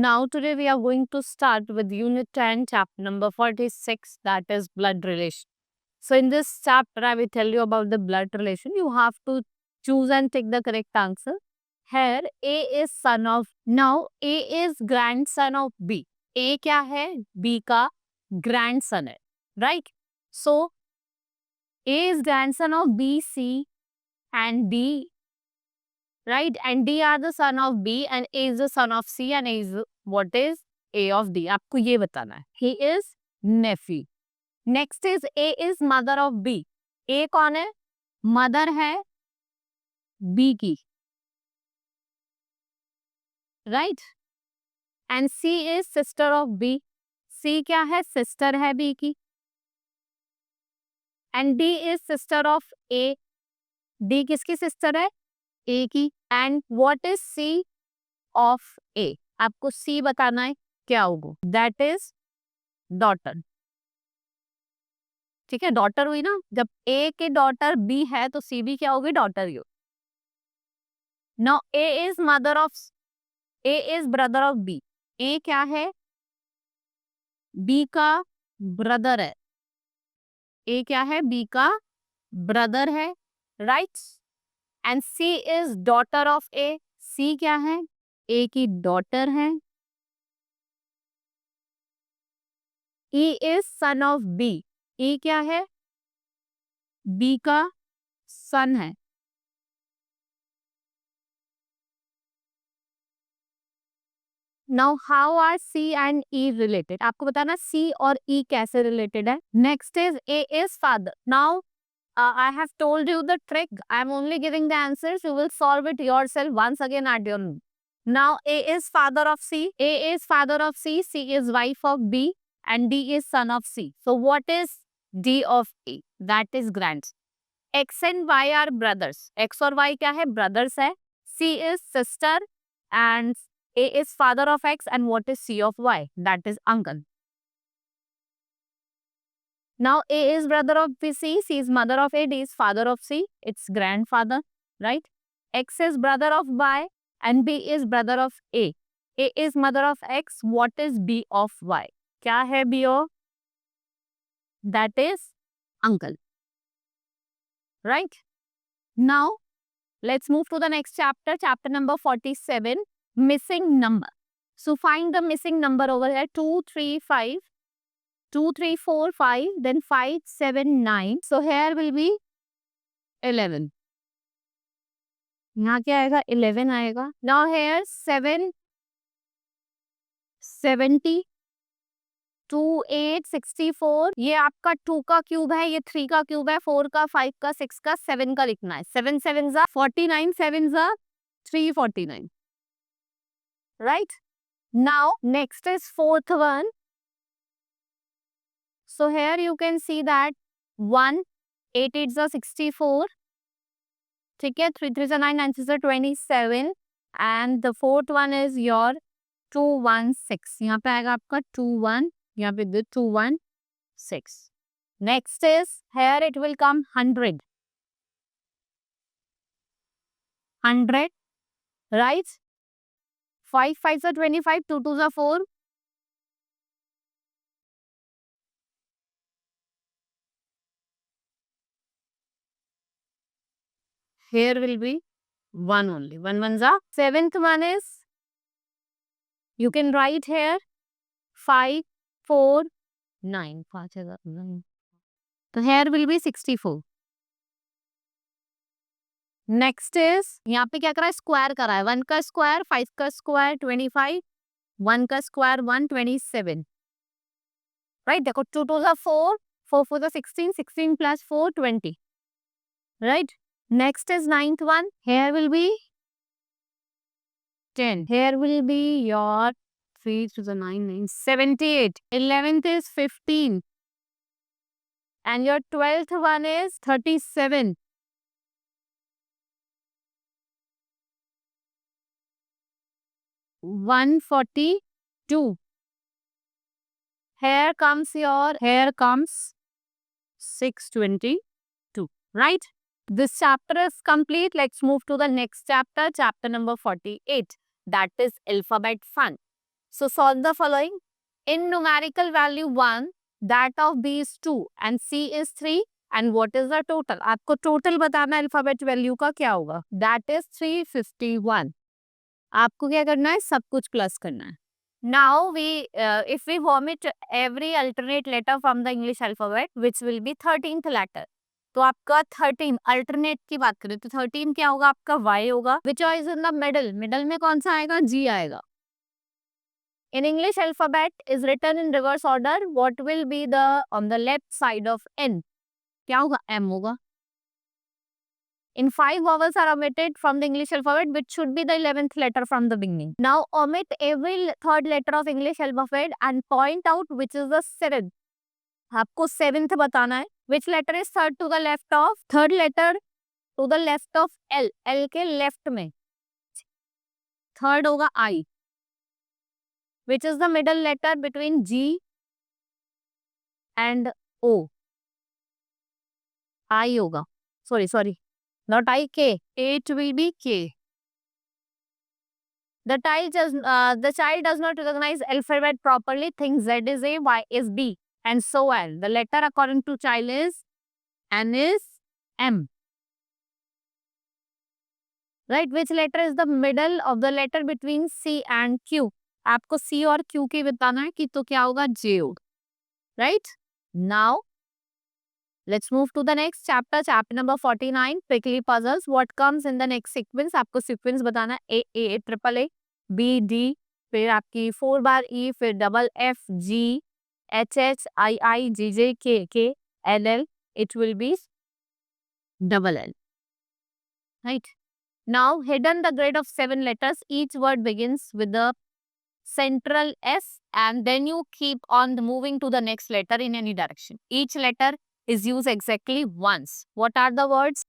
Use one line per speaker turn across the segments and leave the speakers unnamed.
Now today we are going to start with unit 10 chapter number 46, that is blood relation. So in this chapter I will tell you about the blood relation. You have to choose and take the correct answer. Here A is son of, now A is grandson of B. A क्या है? B का grandson है, right? So A is grandson of B, C and D, right? And D are the son of B and A is the son of C and A is what is A of D. आपको ये बताना है. He is nephew. Next is A is mother of B. A कौन है? Mother है B की, right? And C is sister of B. C क्या है? Sister है B की. And D is sister of A. D किसकी sister है? A की. And what is C of A? आपको C बताना है, क्या होगा? That is daughter. ठीक है, डॉटर हुई ना. जब A के डॉटर B है तो C भी क्या होगी? Daughter he. Now A is mother of, A is brother of B. A क्या है? B का ब्रदर है. A क्या है? B का ब्रदर है, right? And C is daughter of A. C क्या है? A की डॉटर है. E is son of B. E क्या है? B का सन है. Now how are C and E related? आपको बताना C और E कैसे related है. Next is A is father. Now I have told you the trick. I am only giving the answers. You will solve it yourself once again at your own. Now A is father of C. A is father of C. C is wife of B. And D is son of C. So what is D of E? That is grand. X and Y are brothers. X और Y क्या है? Brothers है. C is sister and A is father of X. And what is C of Y? That is uncle. Now A is brother of C, C is mother of A, D is father of C, it's grandfather, right? X is brother of Y and B is brother of A. A is mother of X, what is B of Y? क्या है B of? That is uncle, right? Now let's move to the next chapter, chapter number 47, missing number. So find the missing number over here, 2, 3, 5. 2, 3, 4, 5, then 5, 7, 9. So here will be 11. यहाँ क्या आएगा? 11 आएगा. Now here 7, 70, 2, 8, 64. ये आपका 2 का cube है, ये 3 का क्यूब है, 4 का, 5 का, 6 का, 7 का लिखना है. 7 7 जा 49, 7 जा 349. Right? Now next is fourth one. So here you can see that 1, 8 8 जा 64. ठीक है, 3 3 9 9 6 27 and the fourth one is your 216. यहाँ पे आएगा आपका 21, यहाँ पे 216. Next is here it will come 100, 100, right? 5 5 से 25, 2 2 से 4. Here will be 1 only. 1 1 za. Seventh one is, you can write here 5 4 9. 5 9. So here will be 64. Next is, यहाँ पे क्या करा है? स्क्वायर करा है. 1 का स्क्वायर, 5 का स्क्वायर 25, 1 का स्क्वायर 127, राइट? देखो 2 2 जा 4, 4 4 जा 16, 16 plus 4 20, right? Next is ninth one. Here will be 10. Here will be your 3 to the 9 9 78. 11th is 15 and your 12th one is 37. 142. Here comes 620. right? This chapter is complete. Let's move to the next chapter, chapter number 48. That is alphabet fun. So solve the following. In numerical value 1, that of B is 2 and C is 3. And what is the total? आपको total बताना है alphabet value का क्या होगा? That is 351. आपको क्या करना है? सब कुछ plus करना है. Now if we omit every alternate letter from the English alphabet, which will be 13th letter. तो आपका 13 अल्टरनेट की बात करें तो 13 क्या होगा? आपका Y होगा. Which is in the middle? Middle में कौन सा आएगा? G आएगा. In English alphabet is written in reverse order. What will be the on the left side of N? क्या होगा? M होगा. In 5 vowels are omitted from the English alphabet, which should be the 11th letter from the beginning. Now omit every third letter of English alphabet and point out which is the 7th. आपको 7th बताना है. Which letter is third to the left of? Third letter to the left of L. L के left में. Third होगा I. Which is the middle letter between G and O. I होगा. Sorry. Not I, K. It will be K. The child does not recognize alphabet properly, thinks Z is A, Y is B, and so on. The letter according to child is N is M. Right? Which letter is the middle of the letter between C and Q? आपको C और Q के बताना है कि तो क्या होगा? J होगा. Right? Now, let's move to the next chapter, chapter number 49, prickly puzzles. What comes in the next sequence? आपको sequence बताना है. A, triple A, B, D, फिर आपकी 4 बार E, फिर double F, G, H, I, J, K, L. It will be double L. Right? Now, hidden the grid of 7 letters. Each word begins with the central S and then you keep on moving to the next letter in any direction. Each letter is used exactly once. What are the words?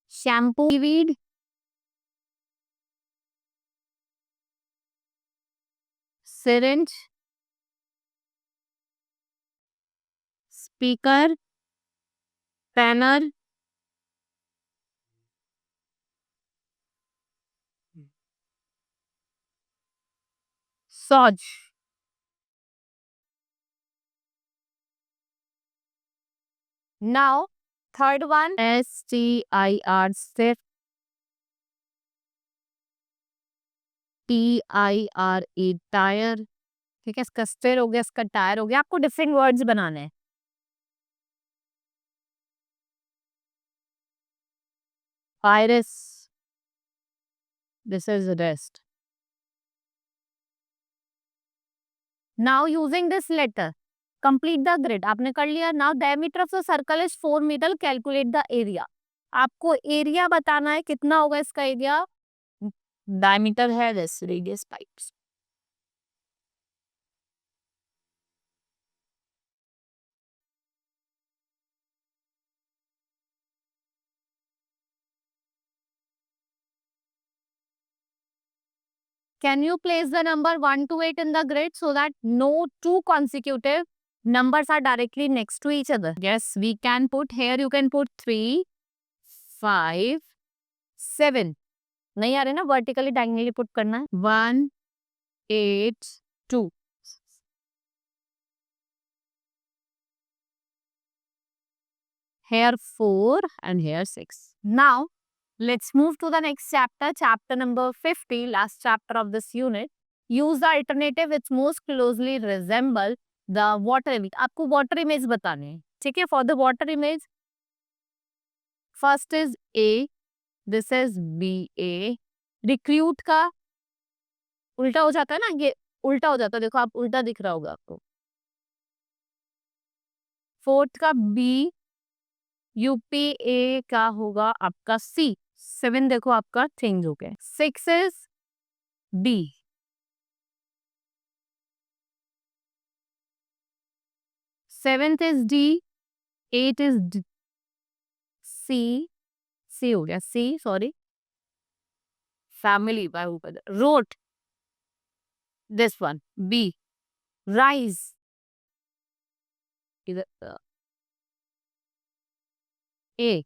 Shampoo, seaweed, syringe, speaker, panel, Soj. Now, third one, STIR, stiff, TIRE, tire. ठीक है, इसका स्टेर हो गया, इसका tyre हो गया. आपको different words बनाने हैं. Iris, this is rest. Now using this letter, complete the grid. आपने कर लिया. Now diameter of the circle is 4 meter. Calculate the area. आपको एरिया बताना है कितना होगा इसका एरिया. Diameter है this, radius pipes. Can you place the number 1 to 8 in the grid so that no two consecutive numbers are directly next to each other? Yes, we can put here. You can put 3, 5, 7. नहीं आ रहे ना, vertically diagonally put करना है. 1, 8, 2. Here 4 and here 6. Now, let's move to the next chapter, chapter number 50, last chapter of this unit. Use the alternative which most closely resemble the water image. आपको water image बताने हैं. ठीक है, for the water image, first is A, this is BA. Recruit का उल्टा हो जाता है ना, ये उल्टा हो जाता है. देखो, आप उल्टा दिख रहा होगा आपको. फोर्थ का B, UPA का होगा आपका C. 7 देखो आपका चेंज हो गया. 6 इज B. 7th is D. 8 is D. C हो गया, सी सॉरी, फैमिली बाहुपद, रोट, दिस वन, बी, राइज, इधर A,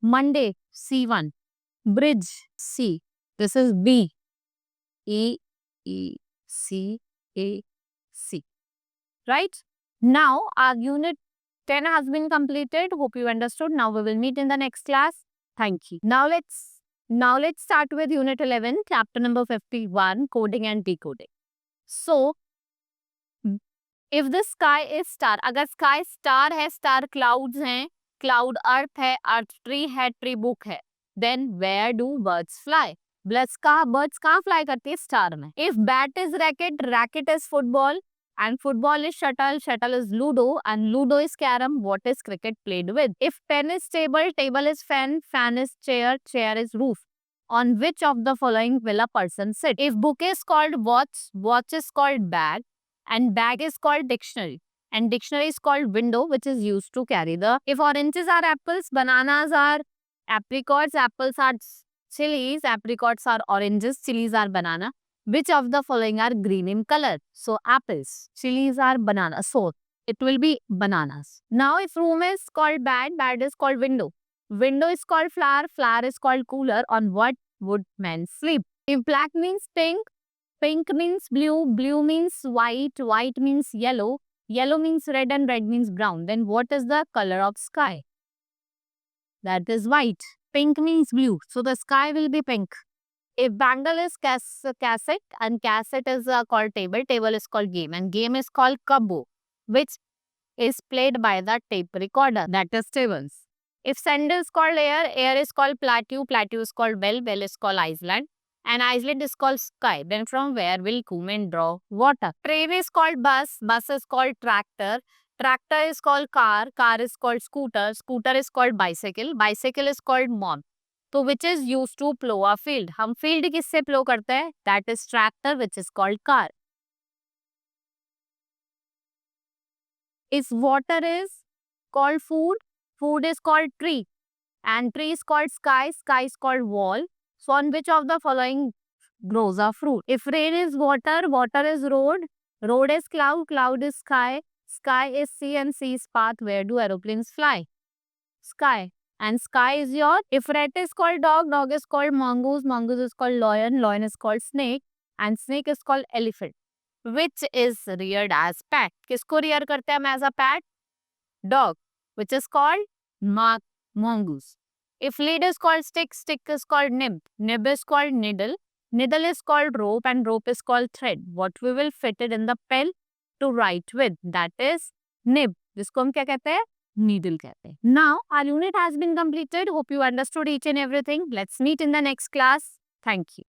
Monday, C1, bridge, C, this is B, E, E, C, A, C, right? Now our unit 10 has been completed. Hope you understood. Now we will meet in the next class. Thank you. Now let's start with unit 11, chapter number 51, coding and decoding. So if the sky is star, अगर sky star है, star clouds हैं, cloud earth है, earth tree है, tree book है, then where do birds fly? Birds कहाँ fly करती है? Star में. If bat is racket, racket is football, and football is shuttle, shuttle is ludo, and ludo is carom, what is cricket played with? If pen is table, table is fan, fan is chair, chair is roof. On which of the following will a person sit? If book is called watch, watch is called bag, and bag is called dictionary, and dictionary is called window, which is used to carry the. If oranges are apples, bananas are apricots, apples are chilies, apricots are oranges, chilies are banana. Which of the following are green in color? So apples, chilies are banana, so it will be bananas. Now if room is called bed, bed is called window, window is called flower, flower is called cooler. On what would men sleep? If black means pink, pink means blue, blue means white, white means yellow, yellow means red, and red means brown. Then what is the color of sky? That is white. Pink means blue, so the sky will be pink. If bangle is cassette, and cassette is called table, table is called game, and game is called kabbo, which is played by the tape recorder, that is tables. If sand is called air, air is called plateau, plateau is called bell, bell is called Iceland, and Iceland is called sky. Then from where will Kuman draw water? Train is called bus, bus is called tractor, tractor is called car, car is called scooter, scooter is called bicycle, bicycle is called mop. तो which is used to plow a field? हम field किससे plow करते हैं? That is tractor, which is called car. If water is called food, food is called tree, and tree is called sky, sky is called wall. So on which of the following grows a fruit? If rain is water, water is road, road is cloud, cloud is sky, sky is sea, and sea is path. Where do aeroplanes fly? Sky. And sky is your. If rat is called dog, dog is called mongoose, mongoose is called lion, lion is called snake, and snake is called elephant. Which is reared as pet? किसको rear करते हैं हम as a pet? Dog, which is called mongoose. If lead is called stick, stick is called nib, nib is called needle, needle is called rope, and rope is called thread. What we will fit it in the pen to write with? That is nib, जिसको हम क्या कहते हैं? Needle कहते हैं. Now our unit has been completed. Hope you understood each and everything. Let's meet in the next class. Thank you.